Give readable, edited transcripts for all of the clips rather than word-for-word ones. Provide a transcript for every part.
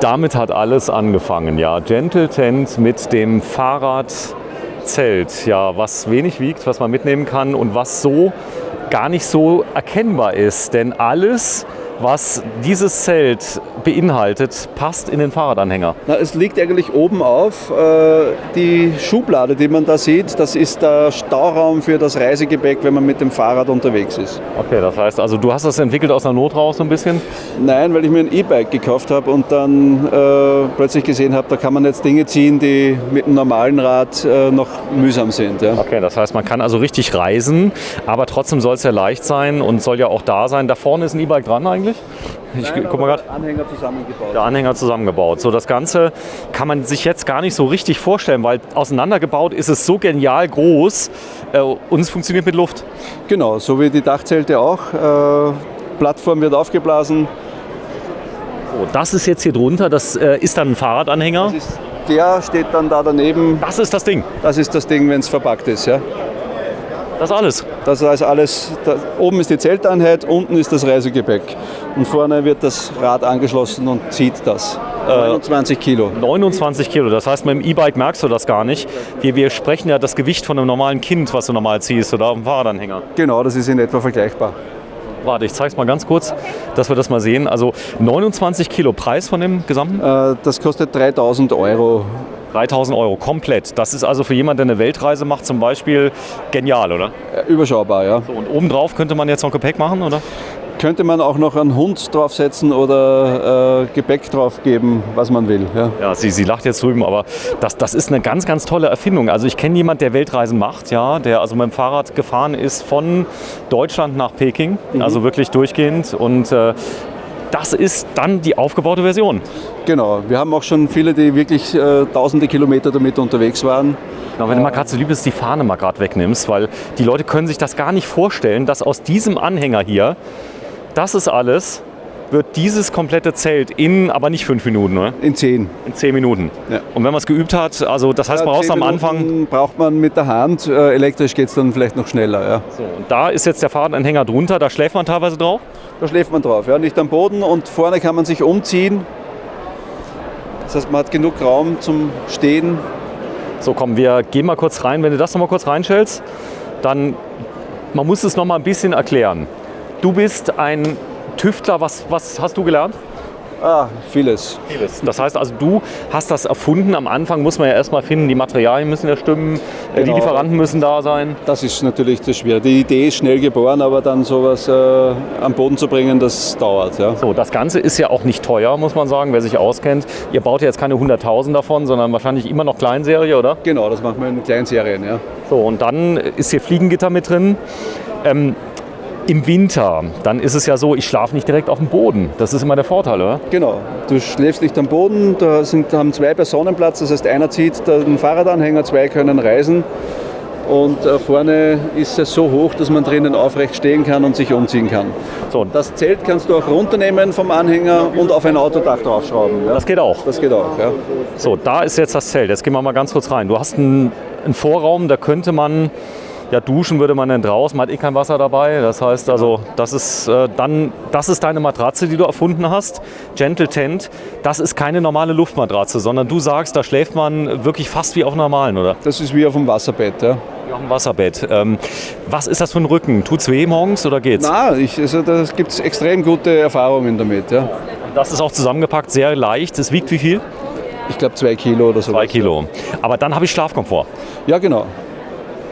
damit hat alles angefangen, ja. Gentle Tent mit dem Fahrradzelt, ja, was wenig wiegt, was man mitnehmen kann und was so gar nicht so erkennbar ist. Denn alles, was dieses Zelt beinhaltet, passt in den Fahrradanhänger. Na, es liegt eigentlich oben auf. Die Schublade, die man da sieht, das ist der Stauraum für das Reisegepäck, wenn man mit dem Fahrrad unterwegs ist. Okay, das heißt, also du hast das entwickelt aus einer Not raus so ein bisschen? Nein, weil ich mir ein E-Bike gekauft habe und dann plötzlich gesehen habe, da kann man jetzt Dinge ziehen, die mit dem normalen Rad noch mühsam sind. Ja. Okay, das heißt, man kann also richtig reisen, aber trotzdem soll es ja leicht sein und soll ja auch da sein. Da vorne ist ein E-Bike dran eigentlich? Guck mal grad. Der Anhänger zusammengebaut. Der Anhänger zusammengebaut. So, das Ganze kann man sich jetzt gar nicht so richtig vorstellen, weil auseinandergebaut ist es so genial groß und es funktioniert mit Luft. Genau, so wie die Dachzelte auch. Plattform wird aufgeblasen. So, das ist jetzt hier drunter, das ist dann ein Fahrradanhänger. Der steht dann da daneben. Das ist das Ding. Das ist das Ding, wenn es verpackt ist. Ja. Das alles. Das ist alles. Oben ist die Zelteinheit, unten ist das Reisegepäck. Und vorne wird das Rad angeschlossen und zieht das. 29 Kilo. 29 Kilo, das heißt, mit dem E-Bike merkst du das gar nicht. Wir sprechen ja das Gewicht von einem normalen Kind, was du normal ziehst oder auf dem Fahrradanhänger. Genau, das ist in etwa vergleichbar. Warte, ich zeige es mal ganz kurz, dass wir das mal sehen. Also 29 Kilo Preis von dem gesamten? Das kostet 3.000 Euro. 3.000 Euro komplett. Das ist also für jemanden, der eine Weltreise macht, zum Beispiel genial, oder? Überschaubar, ja. So, und obendrauf könnte man jetzt noch Gepäck machen, oder? Könnte man auch noch einen Hund draufsetzen oder Gepäck drauf geben, was man will. Ja, ja sie lacht jetzt drüben, aber das ist eine ganz, ganz tolle Erfindung. Also ich kenne jemanden, der Weltreisen macht, ja, der also mit dem Fahrrad gefahren ist von Deutschland nach Peking, also wirklich durchgehend und das ist dann die aufgebaute Version. Genau, wir haben auch schon viele, die wirklich tausende Kilometer damit unterwegs waren. Genau, wenn du mal gerade so lieb bist, die Fahne mal gerade wegnimmst, weil die Leute können sich das gar nicht vorstellen, dass aus diesem Anhänger hier, das ist alles, wird dieses komplette Zelt in, aber nicht 5 Minuten, oder? In 10. In 10 Minuten. Ja. Und wenn man es geübt hat, also das heißt, man braucht am Anfang... braucht man mit der Hand, elektrisch geht es dann vielleicht noch schneller. Ja. So, und da ist jetzt der Fahrradanhänger drunter, da schläft man teilweise drauf? Da schläft man drauf, ja, nicht am Boden und vorne kann man sich umziehen. Das heißt, man hat genug Raum zum Stehen. So, komm, wir gehen mal kurz rein. Wenn du das noch mal kurz reinstellst, dann, man muss es noch mal ein bisschen erklären. Du bist ein Tüftler, was hast du gelernt? Vieles. Das heißt also, du hast das erfunden. Am Anfang muss man ja erstmal finden, die Materialien müssen ja stimmen, Genau. Die Lieferanten müssen da sein. Das ist natürlich das Schwere. Die Idee ist schnell geboren, aber dann sowas am Boden zu bringen, das dauert. Ja. So, das Ganze ist ja auch nicht teuer, muss man sagen, wer sich auskennt. Ihr baut ja jetzt keine 100.000 davon, sondern wahrscheinlich immer noch Kleinserie, oder? Genau, das machen wir in kleinen Serien. Ja. So, und dann ist hier Fliegengitter mit drin. Im Winter, dann ist es ja so, ich schlafe nicht direkt auf dem Boden. Das ist immer der Vorteil, oder? Genau, du schläfst nicht am Boden, da haben 2 Personen Platz, das heißt einer zieht den Fahrradanhänger, 2 können reisen und vorne ist es so hoch, dass man drinnen aufrecht stehen kann und sich umziehen kann. So. Das Zelt kannst du auch runternehmen vom Anhänger und auf ein Autodach draufschrauben. Ja? Das geht auch? Das geht auch, ja. So, da ist jetzt das Zelt. Jetzt gehen wir mal ganz kurz rein. Du hast einen Vorraum, da könnte man... Ja, duschen würde man dann draußen, man hat kein Wasser dabei. Das heißt also, das ist deine Matratze, die du erfunden hast, Gentle Tent. Das ist keine normale Luftmatratze, sondern du sagst, da schläft man wirklich fast wie auf einem normalen, oder? Das ist wie auf dem Wasserbett, ja. Wie auf dem Wasserbett. Was ist das für ein Rücken? Tut's weh morgens oder geht's? Nein, da gibt es extrem gute Erfahrungen damit, ja. Das ist auch zusammengepackt, sehr leicht. Es wiegt wie viel? Ich glaube 2 Kilo oder so. 2 Kilo. Aber dann habe ich Schlafkomfort. Ja, genau.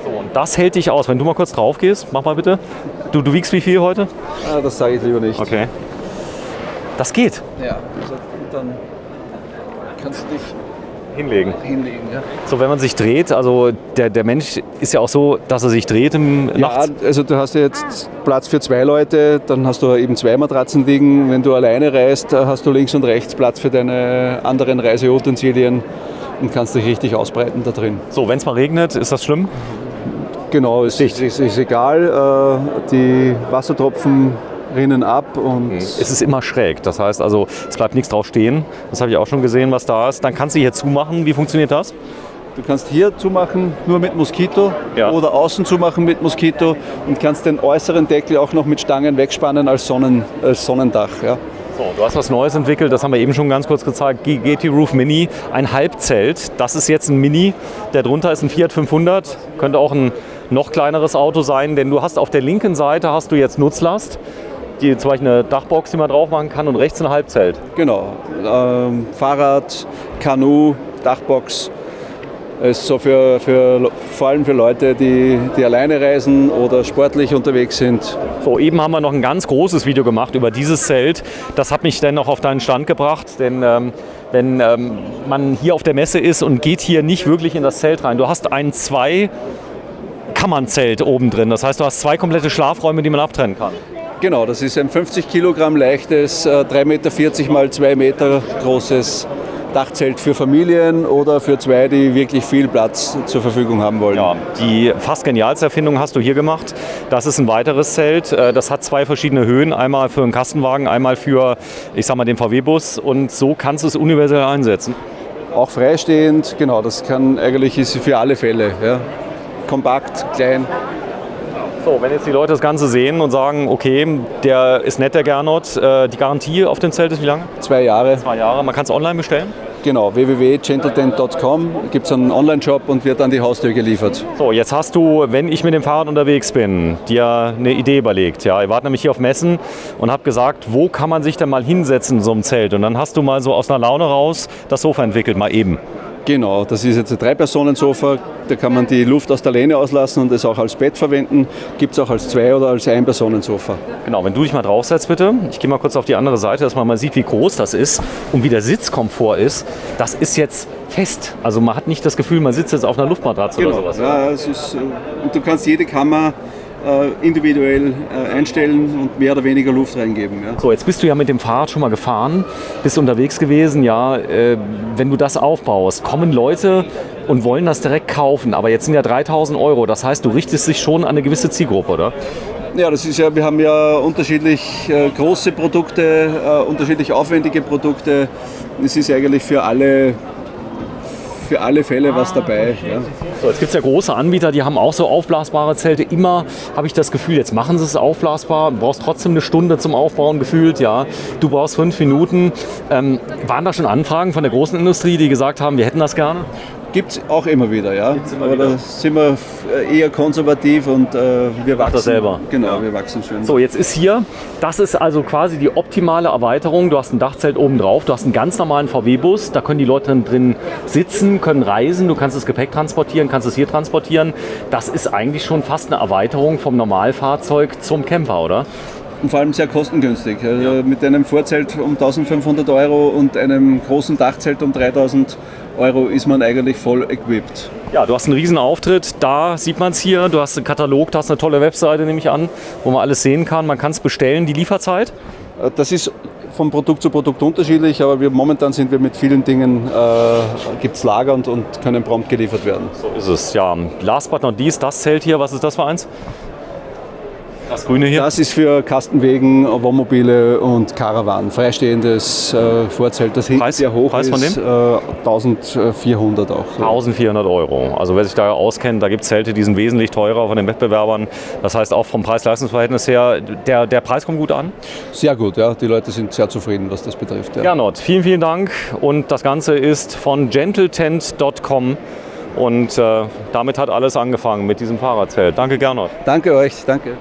So, und das hält dich aus. Wenn du mal kurz drauf gehst, mach mal bitte. Du wiegst wie viel heute? Das sage ich lieber nicht. Okay. Das geht. Ja, also dann kannst du dich hinlegen. Ja. So, wenn man sich dreht, also der Mensch ist ja auch so, dass er sich dreht nachts. Ja, also du hast ja jetzt Platz für 2 Leute, dann hast du eben 2 Matratzen liegen. Wenn du alleine reist, hast du links und rechts Platz für deine anderen Reiseutensilien und kannst dich richtig ausbreiten da drin. So, wenn es mal regnet, ist das schlimm? Genau, es ist egal. Die Wassertropfen rinnen ab. Und es ist immer schräg. Das heißt also, es bleibt nichts drauf stehen. Das habe ich auch schon gesehen, was da ist. Dann kannst du hier zumachen. Wie funktioniert das? Du kannst hier zumachen, nur mit Moskito, ja. Oder außen zumachen mit Moskito und kannst den äußeren Deckel auch noch mit Stangen wegspannen als Sonnendach. Ja. So, du hast was Neues entwickelt, das haben wir eben schon ganz kurz gezeigt. GT Roof Mini, ein Halbzelt. Das ist jetzt ein Mini, der drunter ist ein Fiat 500. Könnte auch ein noch kleineres Auto sein, denn du hast auf der linken Seite hast du jetzt Nutzlast. Die zum Beispiel eine Dachbox, die man drauf machen kann, und rechts ein Halbzelt. Genau, Fahrrad, Kanu, Dachbox. Ist so vor allem für Leute, die alleine reisen oder sportlich unterwegs sind. So, eben haben wir noch ein ganz großes Video gemacht über dieses Zelt. Das hat mich dann noch auf deinen Stand gebracht, denn wenn man hier auf der Messe ist und geht hier nicht wirklich in das Zelt rein, du hast ein 2-Kammern-Zelt oben drin. Das heißt, du hast 2 komplette Schlafräume, die man abtrennen kann. Genau, das ist ein 50 Kilogramm leichtes, 3,40 Meter mal 2 Meter großes Dachzelt für Familien oder für 2, die wirklich viel Platz zur Verfügung haben wollen. Ja, die fast genialste Erfindung hast du hier gemacht. Das ist ein weiteres Zelt. Das hat 2 verschiedene Höhen. Einmal für einen Kastenwagen, einmal für, ich sag mal, den VW-Bus. Und so kannst du es universell einsetzen. Auch freistehend, genau, das ist für alle Fälle. Ja. Kompakt, klein. So, wenn jetzt die Leute das Ganze sehen und sagen, okay, der ist nett, der Gernot, die Garantie auf dem Zelt ist wie lange? 2 Jahre. 2 Jahre. Man kann es online bestellen? Genau, www.gentletent.com gibt es einen Online-Shop und wird an die Haustür geliefert. So, jetzt hast du, wenn ich mit dem Fahrrad unterwegs bin, dir eine Idee überlegt. Ja, ich warte nämlich hier auf Messen und habe gesagt, wo kann man sich denn mal hinsetzen in so einem Zelt? Und dann hast du mal so aus einer Laune raus das Sofa entwickelt, mal eben. Genau, das ist jetzt ein 3-Personen-Sofa, da kann man die Luft aus der Lehne auslassen und es auch als Bett verwenden. Gibt es auch als 2- oder als 1-Personen-Sofa. Genau, wenn du dich mal draufsetzt bitte. Ich gehe mal kurz auf die andere Seite, dass man mal sieht, wie groß das ist und wie der Sitzkomfort ist. Das ist jetzt fest. Also man hat nicht das Gefühl, man sitzt jetzt auf einer Luftmatratze oder sowas. Ja, es ist, und du kannst jede Kammer individuell einstellen und mehr oder weniger Luft reingeben. Ja. So, jetzt bist du ja mit dem Fahrrad schon mal gefahren, bist unterwegs gewesen. Ja, wenn du das aufbaust, kommen Leute und wollen das direkt kaufen. Aber jetzt sind ja 3.000 €. Das heißt, du richtest dich schon an eine gewisse Zielgruppe, oder? Ja, das ist ja, wir haben ja unterschiedlich große Produkte, unterschiedlich aufwendige Produkte. Es ist eigentlich für alle Fälle was dabei. Ja. So, jetzt gibt es ja große Anbieter, die haben auch so aufblasbare Zelte. Immer habe ich das Gefühl, jetzt machen sie es aufblasbar, du brauchst trotzdem eine Stunde zum Aufbauen gefühlt. Ja. Du brauchst 5 Minuten. Waren da schon Anfragen von der großen Industrie, die gesagt haben, wir hätten das gerne? Gibt es auch immer wieder, ja. Aber da sind wir eher konservativ und wir wachsen. Das selber. Genau, wir wachsen schön. So, jetzt ist hier, das ist also quasi die optimale Erweiterung. Du hast ein Dachzelt oben drauf, du hast einen ganz normalen VW-Bus, da können die Leute drin sitzen, können reisen, du kannst das Gepäck transportieren, kannst es hier transportieren. Das ist eigentlich schon fast eine Erweiterung vom Normalfahrzeug zum Camper, oder? Und vor allem sehr kostengünstig. Also mit einem Vorzelt um 1.500 € und einem großen Dachzelt um 3.000 € ist man eigentlich voll equipped. Ja, du hast einen riesen Auftritt, da sieht man es hier. Du hast einen Katalog, du hast eine tolle Webseite, nehme ich an, wo man alles sehen kann. Man kann es bestellen. Die Lieferzeit? Das ist von Produkt zu Produkt unterschiedlich, aber momentan sind wir mit vielen Dingen, gibt es Lager und können prompt geliefert werden. So ist es, ja. Last but not least, das Zelt hier, was ist das für eins? Das grüne hier? Das ist für Kastenwegen, Wohnmobile und Karawanen. Freistehendes Vorzelt, das hinten sehr hoch Preis ist. Von dem? 1.400 auch. So. 1.400 €. Also wer sich da auskennt, da gibt es Zelte, die sind wesentlich teurer von den Wettbewerbern. Das heißt auch vom Preis-Leistungs-Verhältnis her, der Preis kommt gut an? Sehr gut, ja. Die Leute sind sehr zufrieden, was das betrifft. Ja. Gernot, vielen, vielen Dank. Und das Ganze ist von gentletent.com. Und damit hat alles angefangen mit diesem Fahrradzelt. Danke, Gernot. Danke euch, danke.